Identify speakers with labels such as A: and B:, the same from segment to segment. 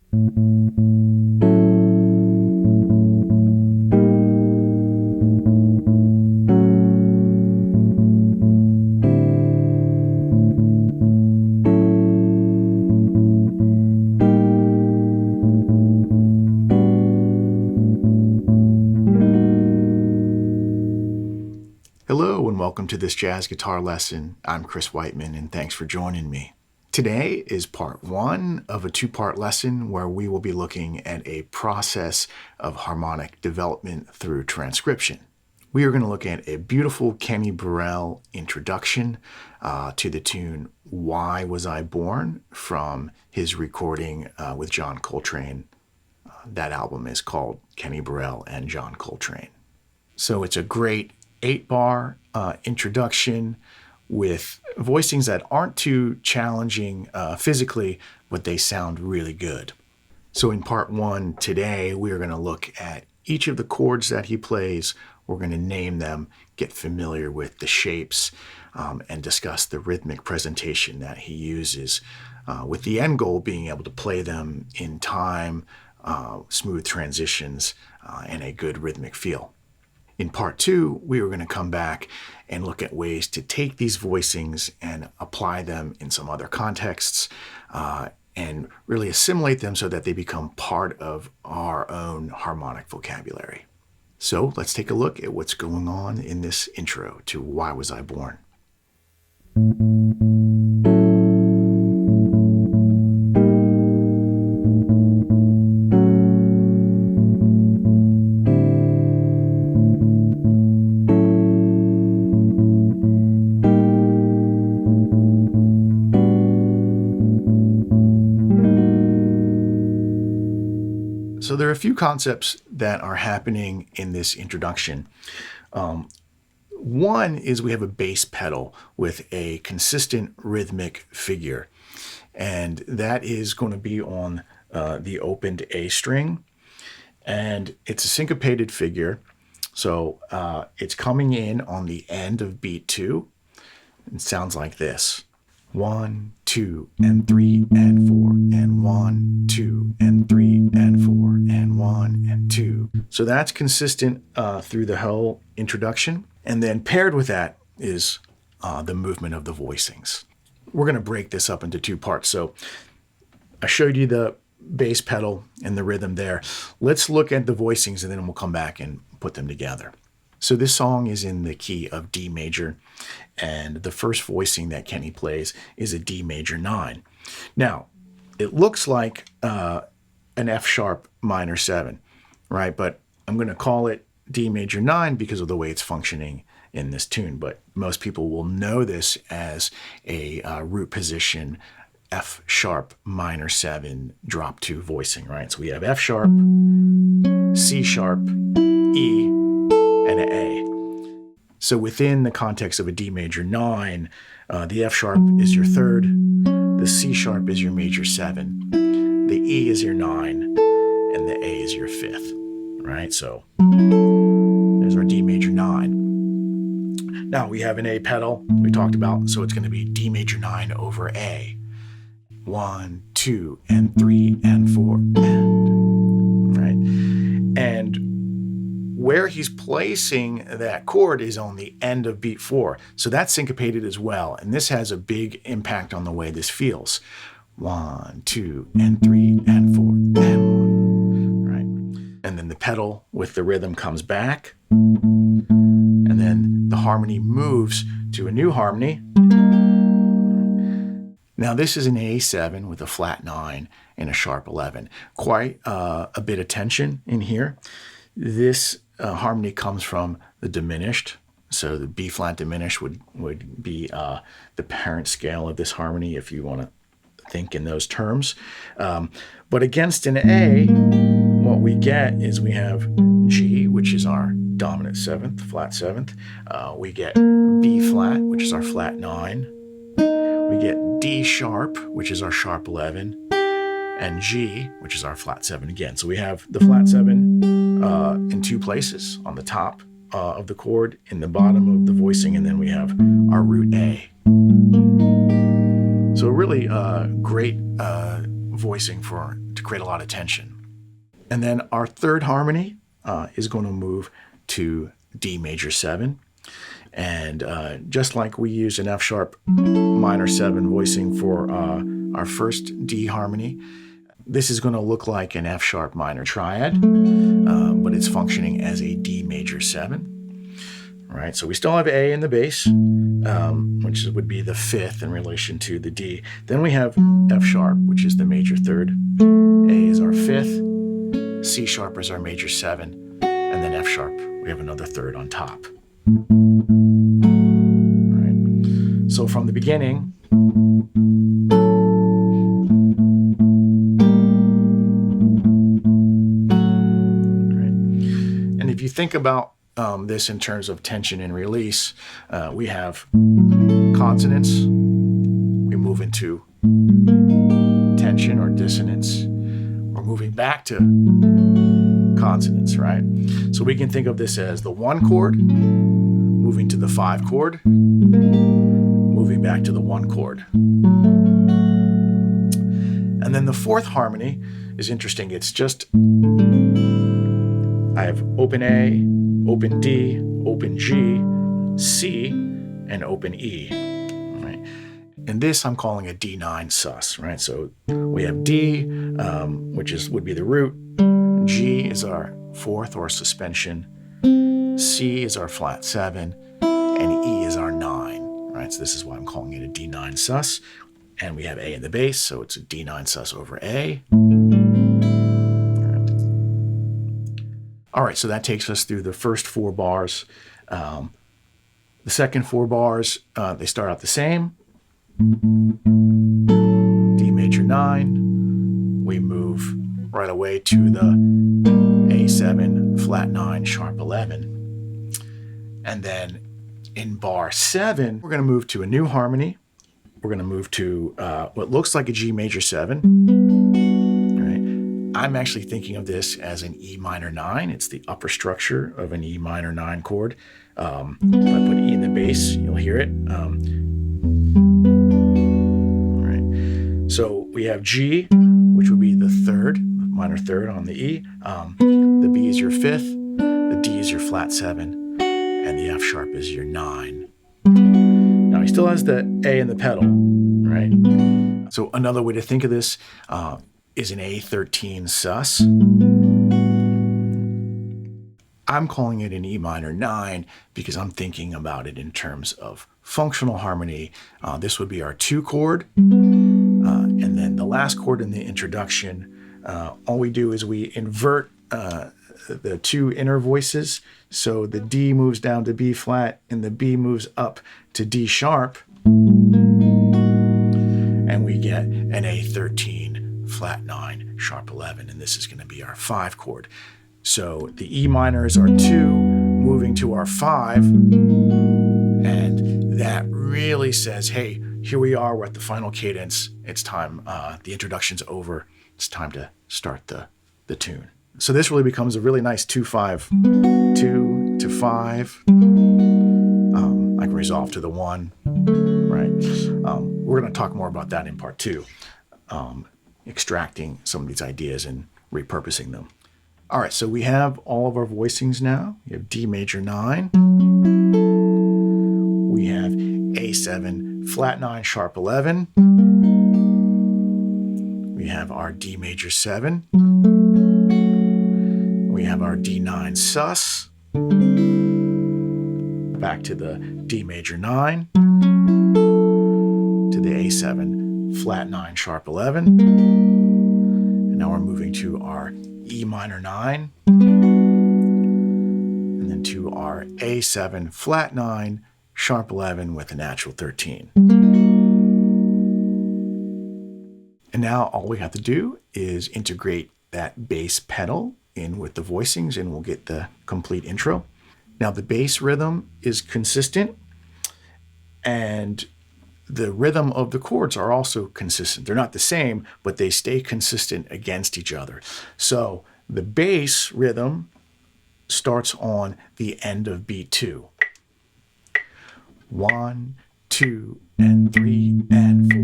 A: Hello and welcome to this jazz guitar lesson. I'm Chris Whiteman and thanks for joining me. Today is part one of a two-part lesson where we will be looking at a process of harmonic development through transcription. We are going to look at a beautiful Kenny Burrell introduction to the tune Why Was I Born from his recording with John Coltrane. That album is called Kenny Burrell and John Coltrane. So it's a great 8-bar introduction with voicings that aren't too challenging physically, but they sound really good. So in part one today, we're going to look at each of the chords that he plays. We're going to name them, get familiar with the shapes, and discuss the rhythmic presentation that he uses, with the end goal being able to play them in time, smooth transitions, and a good rhythmic feel. In part two, we are going to come back and look at ways to take these voicings and apply them in some other contexts and really assimilate them so that they become part of our own harmonic vocabulary. So let's take a look at what's going on in this intro to Why Was I Born? So there are a few concepts that are happening in this introduction. One is we have a bass pedal with a consistent rhythmic figure, and that is going to be on the opened A string, and it's a syncopated figure. So it's coming in on the end of beat 2. It sounds like this. 1, 2, and 3, and 4, and 1, 2, and 3, and 4, and 1, and 2. So that's consistent through the whole introduction. And then paired with that is the movement of the voicings. We're going to break this up into two parts. So I showed you the bass pedal and the rhythm there. Let's look at the voicings and then we'll come back and put them together. So this song is in the key of D major, and the first voicing that Kenny plays is a D major 9. Now, it looks like an F sharp minor 7, right? But I'm going to call it D major 9 because of the way it's functioning in this tune. But most people will know this as a root position F sharp minor 7 drop 2 voicing, right? So we have F sharp, C sharp, E, and an A. So within the context of a D major 9, the F sharp is your 3rd, the C sharp is your major 7, the E is your 9, and the A is your 5th, right? So there's our D major 9. Now we have an A pedal we talked about, so it's going to be D major 9 over A. 1, 2, and 3, and 4, and, right? And where he's placing that chord is on the end of beat 4. So that's syncopated as well. And this has a big impact on the way this feels. 1, 2, and 3, and 4, and 1. Right? And then the pedal with the rhythm comes back. And then the harmony moves to a new harmony. Now this is an A7 with a flat 9 and a sharp 11. Quite a bit of tension in here. This harmony comes from the diminished. So the B flat diminished would be the parent scale of this harmony if you want to think in those terms. But against an A, what we get is we have G, which is our dominant 7th, flat 7th. We get B flat, which is our flat 9. We get D sharp, which is our sharp 11. And G, which is our flat 7 again. So we have the flat 7 in two places, on the top of the chord, in the bottom of the voicing, and then we have our root A. So really great voicing to create a lot of tension. And then our third harmony is going to move to D major 7. And just like we used an F sharp minor 7 voicing for our first D harmony, this is going to look like an F sharp minor triad, but it's functioning as a D major 7. All right, so we still have A in the bass, which would be the 5th in relation to the D. Then we have F sharp, which is the major 3rd. A is our 5th. C sharp is our major 7. And then F sharp, we have another 3rd on top. All right, so from the beginning, if you think about this in terms of tension and release, we have consonants, we move into tension or dissonance, we're moving back to consonants, right? So we can think of this as the 1 chord, moving to the 5 chord, moving back to the 1 chord. And then the 4th harmony is interesting. It's just, I have open A, open D, open G, C, and open E. Right? And this I'm calling a D9 sus. Right? So we have D, which would be the root. G is our 4th or suspension. C is our flat 7, and E is our 9. Right? So this is why I'm calling it a D9 sus. And we have A in the bass, so it's a D9 sus over A. All right, so that takes us through the first 4 bars. The second 4 bars, they start out the same. D major 9. We move right away to the A7, flat 9, sharp 11. And then in bar 7, we're going to move to a new harmony. We're going to move to what looks like a G major 7. I'm actually thinking of this as an E minor 9. It's the upper structure of an E minor 9 chord. If I put E in the bass, you'll hear it. All right. So we have G, which would be the 3rd, minor 3rd on the E. The B is your 5th, the D is your flat 7, and the F sharp is your 9. Now he still has the A in the pedal, right? So another way to think of this is an A13 sus. I'm calling it an E minor 9 because I'm thinking about it in terms of functional harmony. This would be our 2 chord. And then the last chord in the introduction, all we do is we invert the 2 inner voices. So the D moves down to B flat and the B moves up to D sharp. And we get an A13 flat 9, sharp 11, and this is going to be our 5 chord. So the E minor is our 2, moving to our 5, and that really says, hey, here we are, we're at the final cadence, it's time, the introduction's over, it's time to start the tune. So this really becomes a really nice 2-5, 2 to 5, I can resolve to the 1, right? We're going to talk more about that in part 2. Extracting some of these ideas and repurposing them. All right, so we have all of our voicings now. We have D major 9. We have A7, flat 9, sharp 11. We have our D major 7. We have our D9 sus. Back to the D major 9. To the A7, flat 9, sharp 11. And now we're moving to our E minor 9. And then to our A7, flat 9, sharp 11 with a natural 13. And now all we have to do is integrate that bass pedal in with the voicings and we'll get the complete intro. Now the bass rhythm is consistent and the rhythm of the chords are also consistent. They're not the same, but they stay consistent against each other. So the bass rhythm starts on the end of beat 2. 1, 2, and 3, and 4,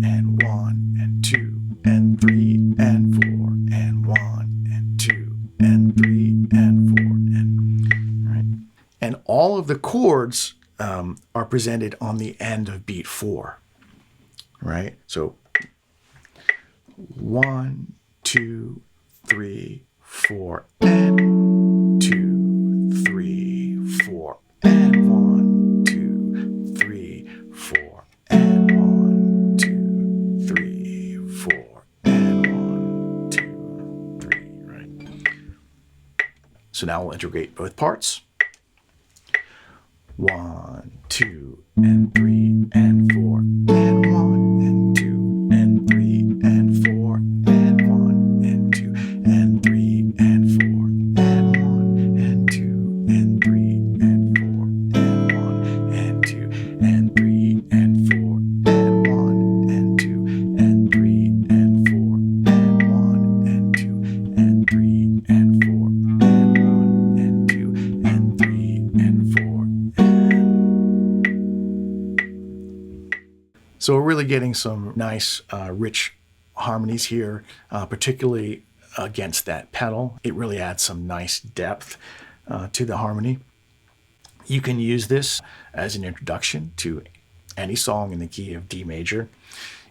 A: and 1, and 2, and 3, and 4, of the chords are presented on the end of beat 4, right? So 1, 2, 3, 4, and 2, 3, 4, and 1, 2, 3, 4, and 1, 2, 3, 4, and 1, 2, 3, right? So now we'll integrate both parts. 1, 2, and 3, and 4, and 1, and 2, and 3, and 4, and 1, and 2, and 3, and 4, and 1, and 2, and 3, and 4, and 1, and 2, and 3, and 4, and 1, and 2, and 3, and 4, and 1, and 2, and 3, and 4, and 1, and 2, and 3, and 4. So we're really getting some nice, rich harmonies here, particularly against that pedal. It really adds some nice depth to the harmony. You can use this as an introduction to any song in the key of D major.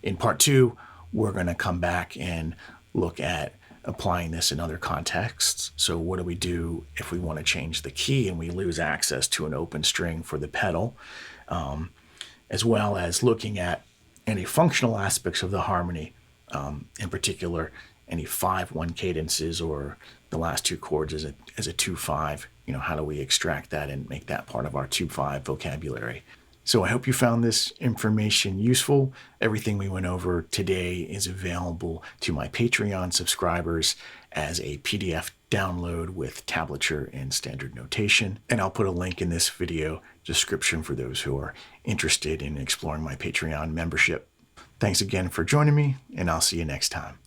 A: In part 2, we're going to come back and look at applying this in other contexts. So what do we do if we want to change the key and we lose access to an open string for the pedal? As well as looking at any functional aspects of the harmony, in particular, any 5/1 cadences or the last two chords as a 2/5. You know, how do we extract that and make that part of our 2/5 vocabulary? So I hope you found this information useful. Everything we went over today is available to my Patreon subscribers as a PDF download with tablature and standard notation. And I'll put a link in this video description for those who are interested in exploring my Patreon membership. Thanks again for joining me, and I'll see you next time.